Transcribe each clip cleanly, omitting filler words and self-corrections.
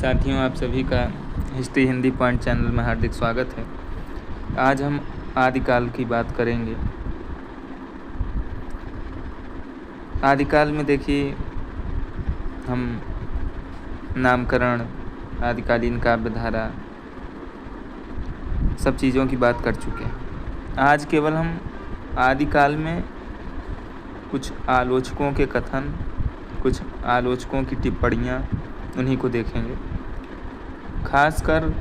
साथियों, आप सभी का हिस्ट्री हिंदी पॉइंट चैनल में हार्दिक स्वागत है। आज हम आदिकाल की बात करेंगे। आदिकाल में देखिए, हम नामकरण, आदिकालीन काव्यधारा, सब चीज़ों की बात कर चुके हैं। आज केवल हम आदिकाल में कुछ आलोचकों के कथन, कुछ आलोचकों की टिप्पणियाँ, उन्हीं को देखेंगे। खासकर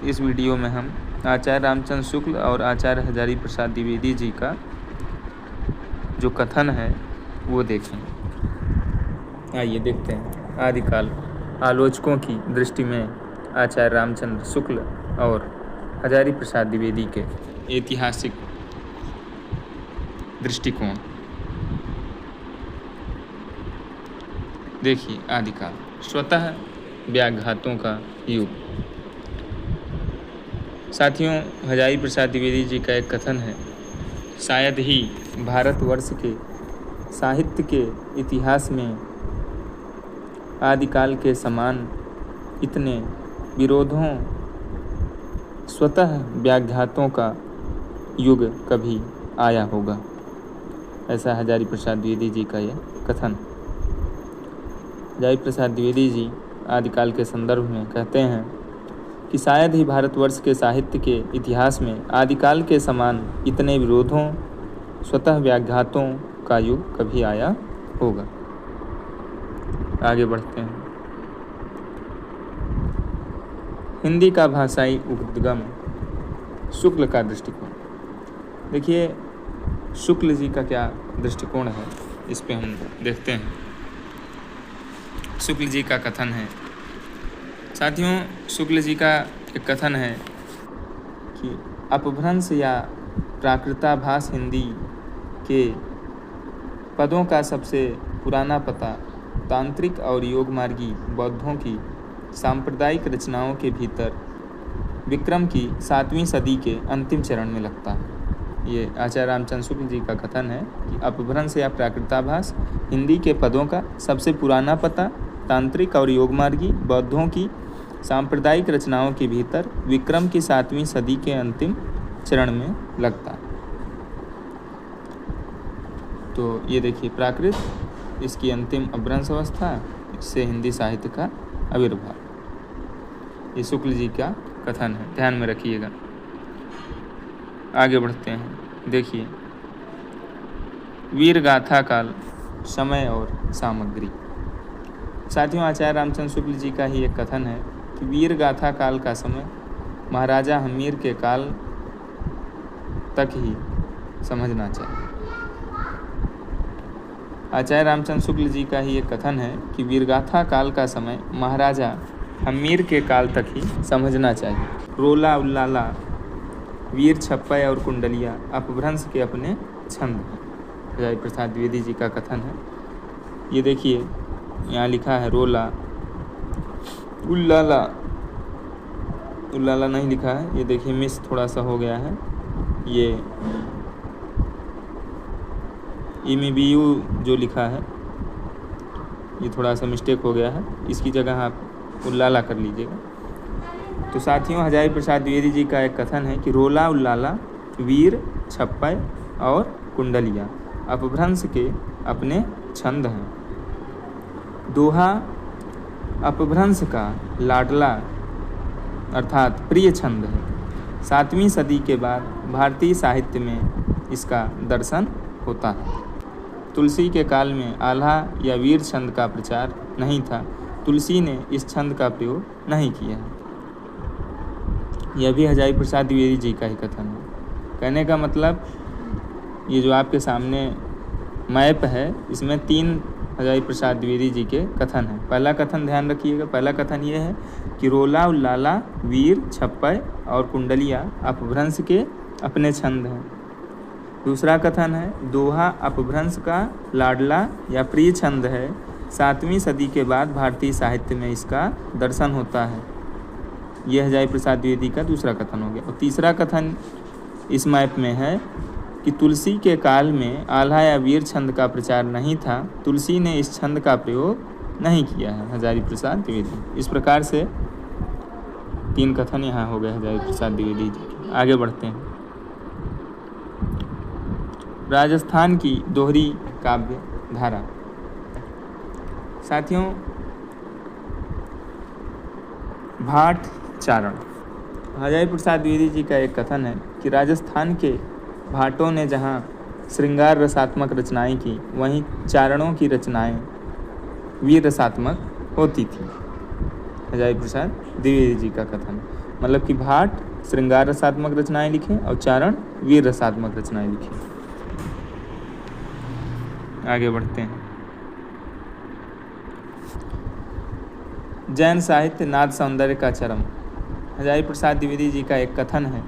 इस वीडियो में हम आचार्य रामचंद्र शुक्ल और आचार्य हजारी प्रसाद द्विवेदी जी का जो कथन है वो देखेंगे। आइए देखते हैं आदिकाल आलोचकों की दृष्टि में आचार्य रामचंद्र शुक्ल और हजारी प्रसाद द्विवेदी के ऐतिहासिक दृष्टिकोण। देखिए, आदिकाल स्वतः व्याघातों का युग। साथियों, हजारी प्रसाद द्विवेदी जी का एक कथन है, शायद ही भारतवर्ष के साहित्य के इतिहास में आदिकाल के समान इतने विरोधों, स्वतः व्याघातों का युग कभी आया होगा। ऐसा हजारी प्रसाद द्विवेदी जी का यह कथन। हजारी प्रसाद द्विवेदी जी आदिकाल के संदर्भ में कहते हैं कि शायद ही भारतवर्ष के साहित्य के इतिहास में आदिकाल के समान इतने विरोधों, स्वतः व्याघातों का युग कभी आया होगा। आगे बढ़ते हैं। हिंदी का भाषाई उद्गम, शुक्ल का दृष्टिकोण। देखिए, शुक्ल जी का क्या दृष्टिकोण है, इस पे हम देखते हैं। शुक्ल जी का कथन है। साथियों, शुक्ल जी का एक कथन है कि अपभ्रंश या प्राकृताभास हिंदी के पदों का सबसे पुराना पता तांत्रिक और योगमार्गी बौद्धों की सांप्रदायिक रचनाओं के भीतर विक्रम की 7वीं सदी के अंतिम चरण में लगता है। ये आचार्य रामचंद्र शुक्ल जी का कथन है कि अपभ्रंश या प्राकृताभास हिंदी के पदों का सबसे पुराना पता तांत्रिक और योगमार्गी बौद्धों की सांप्रदायिक रचनाओं के भीतर विक्रम की 7वीं सदी के अंतिम चरण में लगता है। तो ये देखिए, प्राकृत, इसकी अंतिम अपभ्रंश अवस्था, इससे हिंदी साहित्य का आविर्भाव। ये शुक्ल जी का कथन है, ध्यान में रखिएगा। आगे बढ़ते हैं। देखिए, वीर गाथा काल, समय और सामग्री। साथियों, आचार्य रामचंद्र शुक्ल जी का ही एक कथन है कि वीर गाथा काल का समय महाराजा हम्मीर के काल तक ही समझना चाहिए। आचार्य रामचंद्र शुक्ल जी का ही एक कथन है कि वीरगाथा काल का समय महाराजा हम्मीर के काल तक ही समझना चाहिए। रोला उल्लाला, वीर छप्पय और कुंडलिया अपभ्रंश के अपने छंद हैं। हजारी प्रसाद द्विवेदी जी का कथन है। ये देखिए, यहाँ लिखा है रोला उल्लाला, उल्लाला नहीं लिखा है। ये देखिए, मिस थोड़ा सा हो गया है। ये इमीबीयू जो लिखा है, ये थोड़ा सा मिस्टेक हो गया है, इसकी जगह आप उल्लाला कर लीजिएगा। तो साथियों, हजारी प्रसाद द्विवेदी जी का एक कथन है कि रोला उल्लाला, वीर छप्पय और कुंडलिया अपभ्रंश के अपने छंद हैं। दोहा अपभ्रंश का लाडला अर्थात प्रिय छंद है। 7वीं सदी के बाद भारतीय साहित्य में इसका दर्शन होता है। तुलसी के काल में आल्हा या वीर छंद का प्रचार नहीं था। तुलसी ने इस छंद का प्रयोग नहीं किया है। यह भी हजारी प्रसाद द्विवेदी जी का ही कथन है। कहने का मतलब, ये जो आपके सामने मैप है, इसमें 3 हजारी प्रसाद द्विवेदी जी के कथन हैं। पहला कथन ध्यान रखिएगा। पहला कथन ये है कि रोला उल्लाला, वीर छप्पय और कुंडलिया अपभ्रंश के अपने छंद हैं। दूसरा कथन है, दोहा अपभ्रंश का लाडला या प्रिय छंद है। 7वीं सदी के बाद भारतीय साहित्य में इसका दर्शन होता है। यह हजारी प्रसाद द्विवेदी का दूसरा कथन हो गया। और तीसरा कथन इस मैप में है कि तुलसी के काल में आल्हा या वीर छंद का प्रचार नहीं था। तुलसी ने इस छंद का प्रयोग नहीं किया है। हजारी प्रसाद द्विवेदी। इस प्रकार से 3 कथन यहाँ हो गए हजारी प्रसाद द्विवेदी जी के। आगे बढ़ते हैं। राजस्थान की दोहरी काव्य धारा। साथियों, भाट चारण। हजारी प्रसाद द्विवेदी जी का एक कथन है कि राजस्थान के भाटों ने जहाँ श्रृंगार रसात्मक रचनाएं की, वहीं चारणों की रचनाएं वीर रसात्मक होती थी। हजारी प्रसाद द्विवेदी जी का कथन, मतलब कि भाट श्रृंगार रसात्मक रचनाएं लिखे और चारण वीर रसात्मक रचनाएं लिखे। आगे बढ़ते हैं। जैन साहित्य नाद सौंदर्य का चरम। हजारी प्रसाद द्विवेदी जी का एक कथन है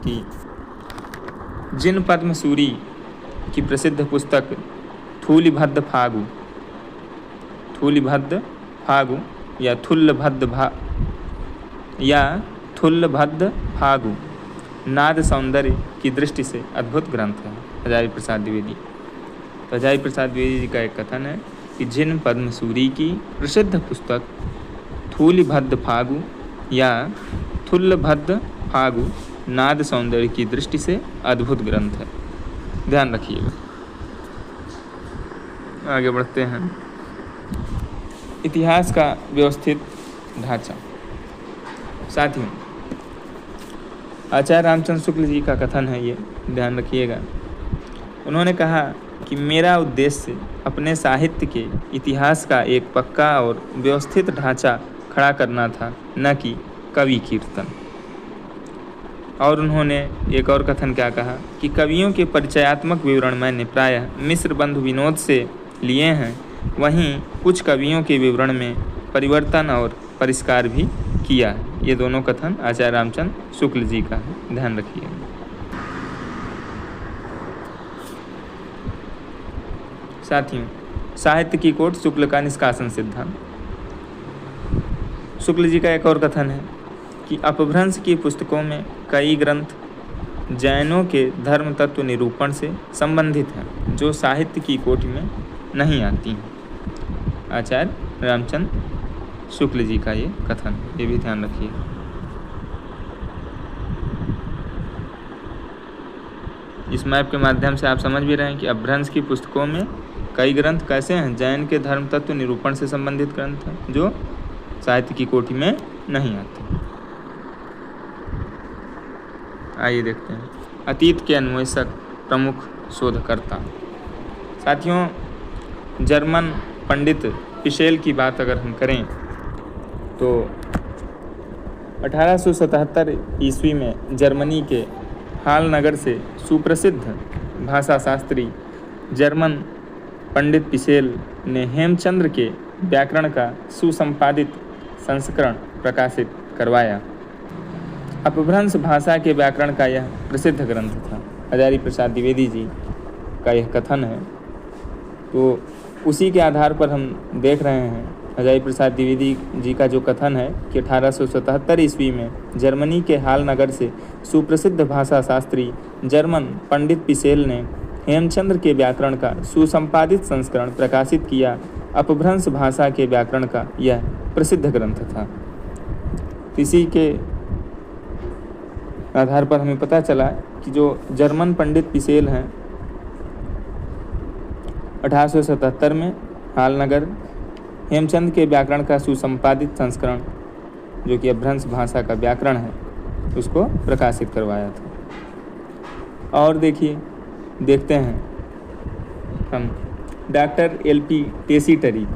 कि जिन पद्मसूरी की प्रसिद्ध पुस्तक थूलिभद्द फागु या थुल्लभद्द फागु नाद सौंदर्य की दृष्टि से अद्भुत ग्रंथ है। हजारी प्रसाद द्विवेदी। तो हजारी प्रसाद द्विवेदी जी का एक कथन है कि जिन पद्मसूरी की प्रसिद्ध पुस्तक थूलिभद्द फागु या थुल्लभद्द फागु नाद सौंदर्य की दृष्टि से अद्भुत ग्रंथ है। ध्यान रखिएगा। आगे बढ़ते हैं। इतिहास का व्यवस्थित ढांचा। साथियों, आचार्य रामचंद्र शुक्ल जी का कथन है, ये ध्यान रखिएगा। उन्होंने कहा कि मेरा उद्देश्य अपने साहित्य के इतिहास का एक पक्का और व्यवस्थित ढांचा खड़ा करना था, न कि कवि कीर्तन। और उन्होंने एक और कथन क्या कहा कि कवियों के परिचयात्मक विवरण मैंने प्रायः मिश्र बंधु विनोद से लिए हैं, वहीं कुछ कवियों के विवरण में परिवर्तन और परिष्कार भी किया है। ये दोनों कथन आचार्य रामचंद्र शुक्ल जी का है, ध्यान रखिए। साथियों, साहित्य की कोट शुक्ल का निष्कासन सिद्धांत। शुक्ल जी का एक और कथन है कि अपभ्रंश की पुस्तकों में कई ग्रंथ जैनों के धर्म तत्व निरूपण से संबंधित हैं, जो साहित्य की कोटि में नहीं आती हैं। आचार्य रामचंद्र शुक्ल जी का ये कथन, ये भी ध्यान रखिए। इस मैप के माध्यम से आप समझ भी रहे हैं कि अपभ्रंश की पुस्तकों में कई ग्रंथ कैसे हैं, जैन के धर्म तत्व निरूपण से संबंधित ग्रंथ हैं, जो साहित्य की कोटि में नहीं आते। आइए देखते हैं। अतीत के अन्वेषक, प्रमुख शोधकर्ता। साथियों, जर्मन पंडित पिशेल की बात अगर हम करें तो 1877 ईस्वी में जर्मनी के हाल नगर से सुप्रसिद्ध भाषा शास्त्री जर्मन पंडित पिशेल ने हेमचंद्र के व्याकरण का सुसंपादित संस्करण प्रकाशित करवाया। अपभ्रंश भाषा के व्याकरण का यह प्रसिद्ध ग्रंथ था। हजारी प्रसाद द्विवेदी जी का यह कथन है, तो उसी के आधार पर हम देख रहे हैं हजारी प्रसाद द्विवेदी जी का जो कथन है कि 1877 ईस्वी में जर्मनी के हाल नगर से सुप्रसिद्ध भाषा शास्त्री जर्मन पंडित पिशेल ने हेमचंद्र के व्याकरण का सुसंपादित संस्करण प्रकाशित किया। अपभ्रंश भाषा के व्याकरण का यह प्रसिद्ध ग्रंथ था। इसी के आधार पर हमें पता चला कि जो जर्मन पंडित पिशेल हैं 1877 में हालनगर हेमचंद के व्याकरण का सुसंपादित संस्करण, जो कि अपभ्रंश भाषा का व्याकरण है, उसको प्रकाशित करवाया था। और देखते हैं हम डॉक्टर एल.पी. टेसीटरी।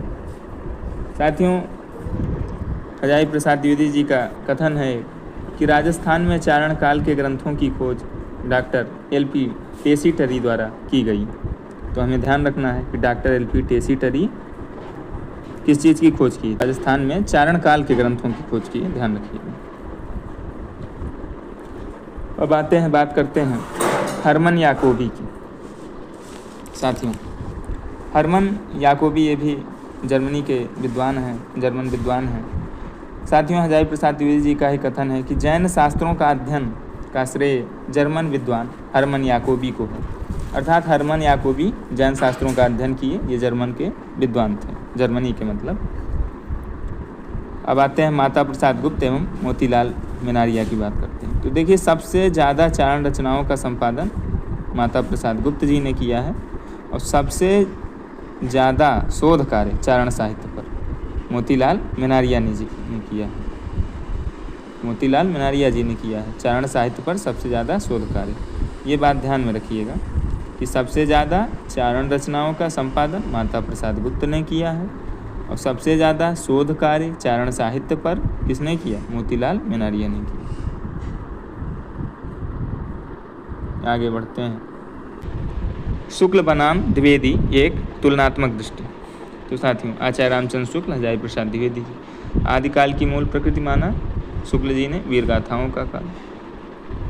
साथियों, हजारी प्रसाद द्विवेदी जी का कथन है कि राजस्थान में चारण काल के ग्रंथों की खोज डॉक्टर एल.पी. टेसीटरी द्वारा की गई। तो हमें ध्यान रखना है कि डॉक्टर एल.पी. टेसीटरी किस चीज़ की खोज की? राजस्थान में चारण काल के ग्रंथों की खोज की, ध्यान रखिएगा। अब बात करते हैं हरमन याकोबी की। साथियों, हरमन याकोबी ये भी जर्मनी के विद्वान हैं, जर्मन विद्वान हैं। साथियों, हजारी प्रसाद द्विवेदी जी का ही कथन है कि जैन शास्त्रों का अध्ययन का श्रेय जर्मन विद्वान हरमन याकोबी को है। अर्थात हरमन याकोबी जैन शास्त्रों का अध्ययन किए, ये जर्मन के विद्वान थे, जर्मनी के मतलब। अब आते हैं माता प्रसाद गुप्त एवं मोतीलाल मेनारिया की बात करते हैं। तो देखिए, सबसे ज़्यादा चारण रचनाओं का संपादन माता प्रसाद गुप्त जी ने किया है और सबसे ज़्यादा शोध कार्य चारण साहित्य पर मोतीलाल मेनारिया जी ने किया है। मोतीलाल मेनारिया जी ने किया है चारण साहित्य पर सबसे ज़्यादा शोध कार्य। ये बात ध्यान में रखिएगा कि सबसे ज़्यादा चारण रचनाओं का संपादन माता प्रसाद गुप्त ने किया है और सबसे ज़्यादा शोध कार्य चारण साहित्य पर किसने किया? मोतीलाल मेनारिया ने किया। आगे बढ़ते हैं। शुक्ल बनाम द्विवेदी एक तुलनात्मक दृष्टि। तो साथियों, आचार्य रामचंद्र शुक्ल, हजारी प्रसाद द्विवेदी जी। आदिकाल की मूल प्रकृति माना शुक्ल जी ने वीर गाथाओं का काल,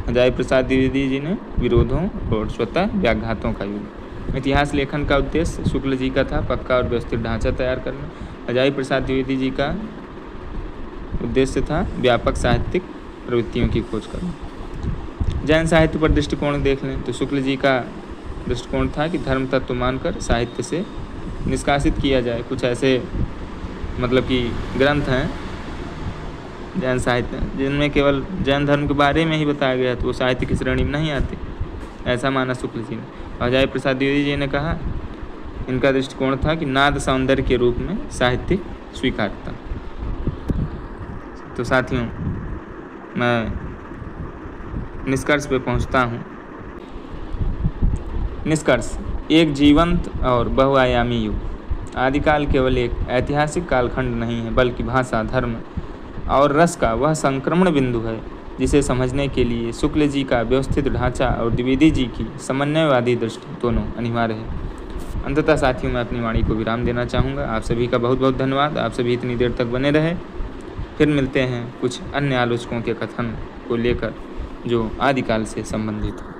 हजारी प्रसाद द्विवेदी जी ने विरोधों और स्वतः व्याघातों का युग। इतिहास लेखन का उद्देश्य शुक्ल जी का था पक्का और व्यवस्थित ढांचा तैयार करना। हजारी प्रसाद द्विवेदी जी का उद्देश्य था व्यापक साहित्यिक प्रवृत्तियों की खोज करना। जैन साहित्य पर दृष्टिकोण देख लें तो शुक्ल जी का दृष्टिकोण था कि धर्म तत्व मानकर साहित्य से निष्कासित किया जाए। कुछ ऐसे मतलब कि ग्रंथ हैं जैन साहित्य जिनमें केवल जैन धर्म के बारे में ही बताया गया, तो वो साहित्य की श्रेणी में नहीं आते, ऐसा माना शुक्ल जी ने। हजारी प्रसाद द्विवेदी जी ने कहा, इनका दृष्टिकोण था कि नाद सौंदर्य के रूप में साहित्य स्वीकारता। तो साथियों, मैं निष्कर्ष पे पहुंचता हूं। निष्कर्ष: एक जीवंत और बहुआयामी युग। आदिकाल केवल एक ऐतिहासिक कालखंड नहीं है, बल्कि भाषा, धर्म और रस का वह संक्रमण बिंदु है जिसे समझने के लिए शुक्ल जी का व्यवस्थित ढांचा और द्विवेदी जी की समन्वयवादी दृष्टि दोनों अनिवार्य है। अंततः साथियों, मैं अपनी वाणी को विराम देना चाहूँगा। आप सभी का बहुत बहुत धन्यवाद। आप सभी इतनी देर तक बने रहे। फिर मिलते हैं कुछ अन्य आलोचकों के कथन को लेकर जो आदिकाल से संबंधित है।